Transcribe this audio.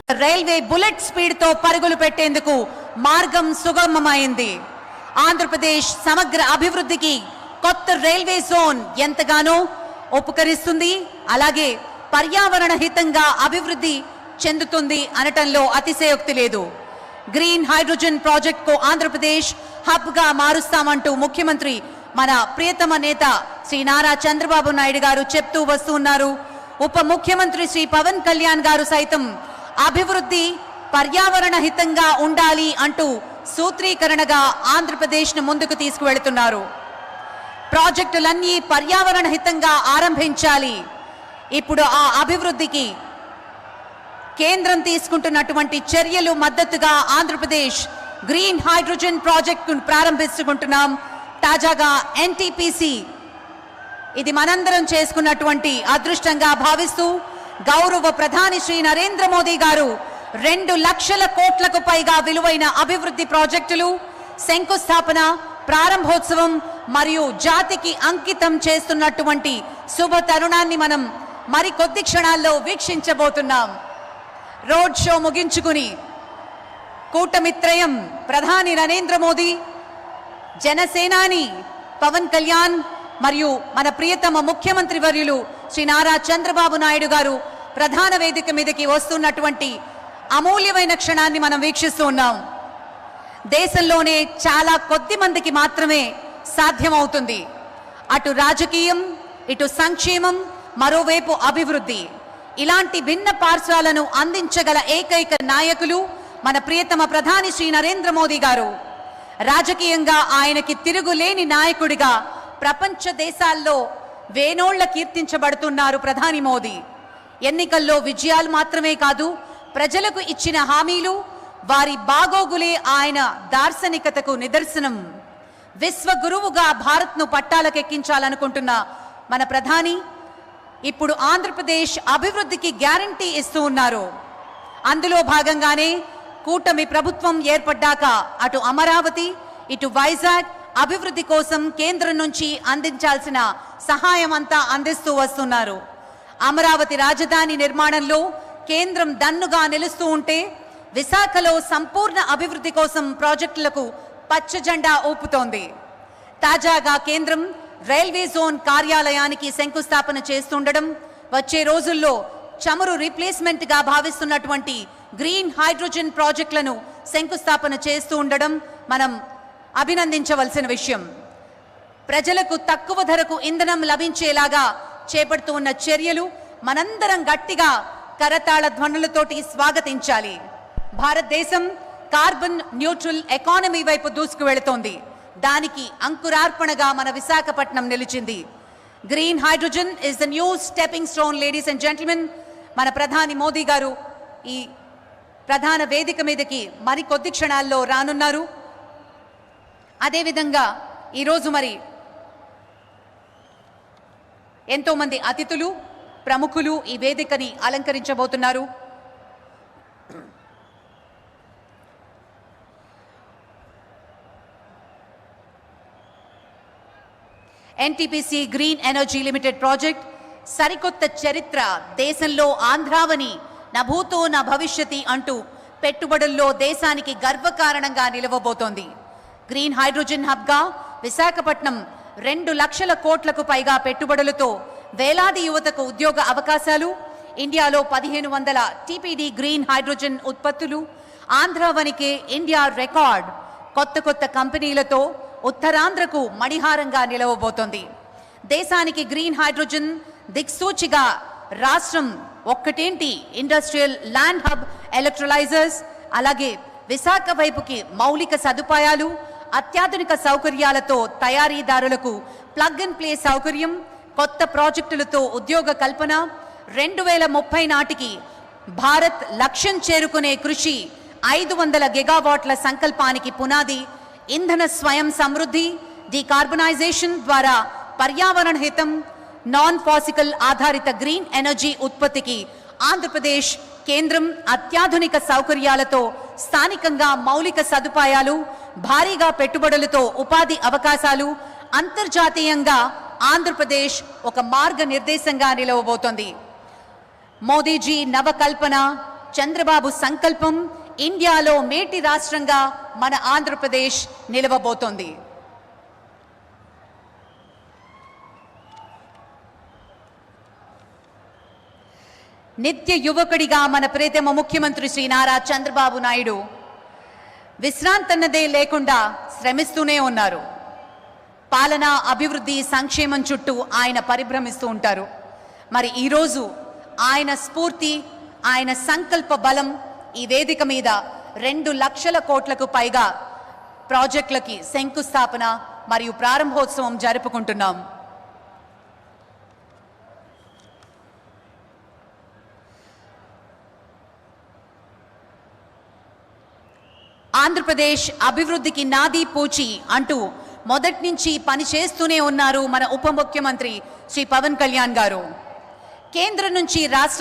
Railway bullet speed తో పరుగులు పెట్టేందుకు మార్గం సుగమమైంది. ఆంధ్రప్రదేశ్ సమగ్ర అభివృద్ధికి కొత్త రైల్వే జోన్ ఎంతగానో ఉపకరిస్తుంది, అలాగే పర్యావరణ హితంగా అభివృద్ధి చెందుతుంది అనటంలో అతిశయోక్తి లేదు. గ్రీన్ హైడ్రోజన్ ప్రాజెక్ట్ కు ఆంధ్రప్రదేశ్ హబ్ గా మారుస్తామంటూ ముఖ్యమంత్రి మన ప్రియతమ నేత శ్రీ నారా చంద్రబాబు నాయుడు గారు చెప్తూ వస్తున్నారు. ఉప ముఖ్యమంత్రి శ్రీ పవన్ కళ్యాణ్ గారు సైతం అభివృద్ధి పర్యావరణ హితంగా ఉండాలి అంటూ సూత్రీకరణగా ఆంధ్రప్రదేశ్ ను ముందుకు తీసుకువెళుతున్నారు. ప్రాజెక్టులన్నీ పర్యావరణ హితంగా ఆరంభించాలి. ఇప్పుడు ఆ అభివృద్ధికి కేంద్రం తీసుకుంటున్నటువంటి చర్యలు మద్దతుగా ఆంధ్రప్రదేశ్ గ్రీన్ హైడ్రోజన్ ప్రాజెక్టును ప్రారంభించుకుంటున్నాం. తాజాగా ఎన్టీపీసీ ఇది మనందరం చేసుకున్నటువంటి అదృష్టంగా భావిస్తూ గౌరవ ప్రధాని శ్రీ నరేంద్ర మోదీ గారు 2 లక్షల కోట్లకు పైగా విలువైన అభివృద్ధి ప్రాజెక్టులు శంకుస్థాపన, ప్రారంభోత్సవం మరియు జాతికి అంకితం చేస్తున్నటువంటి శుభ తరుణాన్ని మనం మరికొద్ది క్షణాల్లో వీక్షించబోతున్నాం. రోడ్ షో ముగించుకుని కూటమిత్రయం ప్రధాని నరేంద్ర మోదీ, జనసేనాని పవన్ కళ్యాణ్ మరియు మన ప్రియతమ ముఖ్యమంత్రి వర్యులు శ్రీ నారా చంద్రబాబు నాయుడు గారు ప్రధాన వేదిక మీదకి వస్తున్నటువంటి అమూల్యమైన క్షణాన్ని మనం వీక్షిస్తూ ఉన్నాం. దేశంలోనే చాలా కొద్ది మందికి మాత్రమే సాధ్యమవుతుంది అటు రాజకీయం, ఇటు సంక్షేమం, మరోవైపు అభివృద్ధి. ఇలాంటి భిన్న పార్శ్వాలను అందించగల ఏకైక నాయకులు మన ప్రియతమ ప్రధాని శ్రీ నరేంద్ర మోదీ గారు. రాజకీయంగా ఆయనకి తిరుగులేని నాయకుడిగా ప్రపంచ దేశాల్లో వేనోళ్ల కీర్తించబడుతున్నారు ప్రధాని మోదీ. ఎన్నికల్లో విజయాలు మాత్రమే కాదు, ప్రజలకు ఇచ్చిన హామీలు, వారి బాగోగులే ఆయన దార్శనికతకు నిదర్శనం. విశ్వగురువుగా భారత్ను పట్టాలకెక్కించాలనుకుంటున్న మన ప్రధాని ఇప్పుడు ఆంధ్రప్రదేశ్ అభివృద్ధికి గ్యారంటీ ఇస్తూ ఉన్నారు. అందులో భాగంగానే కూటమి ప్రభుత్వం ఏర్పడ్డాక అటు అమరావతి, ఇటు వైజాగ్ అభివృద్ధి కోసం కేంద్రం నుంచి అందించాల్సిన సహాయం అంతా అందిస్తూ వస్తున్నారు. అమరావతి రాజధాని నిర్మాణంలో కేంద్రం దన్నుగా నిలుస్తూ ఉంటే, విశాఖలో సంపూర్ణ అభివృద్ధి కోసం ప్రాజెక్టులకు పచ్చ జెండా ఊపుతోంది. తాజాగా కేంద్రం రైల్వే జోన్ కార్యాలయానికి శంకుస్థాపన చేస్తుండడం, వచ్చే రోజుల్లో చమురు రీప్లేస్మెంట్ గా భావిస్తున్నటువంటి గ్రీన్ హైడ్రోజన్ ప్రాజెక్టులను శంకుస్థాపన చేస్తూ ఉండడం మనం అభినందించవలసిన విషయం. ప్రజలకు తక్కువ ధరకు ఇంధనం లభించేలాగా చేపడుతూ ఉన్న చర్యలు మనందరం గట్టిగా కరతాళ ధ్వనులతోటి స్వాగతించాలి. భారతదేశం కార్బన్ న్యూట్రల్ ఎకానమీ వైపు దూసుకువెళుతోంది. దానికి అంకురార్పణగా మన విశాఖపట్నం నిలిచింది. Green hydrogen is the new stepping stone. Ladies and gentlemen, మన ప్రధాని మోదీ గారు ఈ ప్రధాన వేదిక మీదకి మరికొద్ది క్షణాల్లో రానున్నారు. అదేవిధంగా ఈరోజు మరి ఎంతో మంది అతిథులు, ప్రముఖులు ఈ వేదికని అలంకరించబోతున్నారు. NTPC green energy limited project సరికొత్త చరిత్ర. దేశంలో ఆంధ్రావని నభూతో నా భవిష్యతి అంటూ పెట్టుబడుల్లో దేశానికి గర్వకారణంగా నిలవబోతోంది. గ్రీన్ హైడ్రోజన్ హబ్గా విశాఖపట్నం 2 లక్షల కోట్లకు పైగా పెట్టుబడులతో వేలాది యువతకు ఉద్యోగ అవకాశాలు, ఇండియాలో 1500 టీపీడీ గ్రీన్ హైడ్రోజన్ ఉత్పత్తులు, ఆంధ్రావనికే ఇండియా రికార్డ్, కొత్త కంపెనీలతో ఉత్తరాంధ్రకు మణిహారంగా నిలవబోతోంది. దేశానికి గ్రీన్ హైడ్రోజన్ దిక్సూచిగా రాష్ట్రం ఒక్కటేంటి, ఇండస్ట్రియల్ ల్యాండ్ హబ్, ఎలక్ట్రోలైజర్స్, అలాగే విశాఖ వైపుకి మౌలిక సదుపాయాలు, అత్యాధునిక సౌకర్యాలతో తయారీదారులకు ప్లగ్ అండ్ ప్లే సౌకర్యం, కొత్త ప్రాజెక్టులతో ఉద్యోగ కల్పన, 2030 నాటికి భారత్ లక్ష్యం చేరుకునే కృషి, 500 గిగావాట్ల సంకల్పానికి పునాది, ఇంధన స్వయం సమృద్ధి, డీకార్బనైజేషన్ ద్వారా పర్యావరణ హితం, నాన్ ఫాసికల్ ఆధారిత గ్రీన్ ఎనర్జీ ఉత్పత్తికి ఆంధ్రప్రదేశ్ కేంద్రం అత్యాధునిక సౌకర్యాలతో స్థానికంగా మౌలిక సదుపాయాలు, భారీగా పెట్టుబడులతో ఉపాధి అవకాశాలు, అంతర్జాతీయంగా ఆంధ్రప్రదేశ్ ఒక మార్గనిర్దేశంగా నిలవబోతోంది. మోదీజీ నవకల్పన, చంద్రబాబు సంకల్పం ఇండియాలో మేటి రాష్ట్రంగా మన ఆంధ్రప్రదేశ్ నిలవబోతోంది. నిత్య యువకుడిగా మన ప్రియతమ ముఖ్యమంత్రి శ్రీ నారా చంద్రబాబు నాయుడు విశ్రాంతన్నదే లేకుండా శ్రమిస్తూనే ఉన్నారు. పాలన, అభివృద్ధి, సంక్షేమం చుట్టూ ఆయన పరిభ్రమిస్తూ ఉంటారు. మరి ఈరోజు ఆయన స్ఫూర్తి, ఆయన సంకల్ప బలం ఈ వేదిక మీద 2 లక్షల కోట్లకు పైగా ప్రాజెక్టులకి శంకుస్థాపన మరియు ప్రారంభోత్సవం జరుపుకుంటున్నాం. ఆంధ్రప్రదేశ్ అభివృద్ధికి నాదీ పూచి అంటూ మొదటి నుంచి పని చేస్తూనే ఉన్నారు మన ఉప ముఖ్యమంత్రి శ్రీ పవన్ కళ్యాణ్ గారు. కేంద్రం నుంచి రాష్ట్ర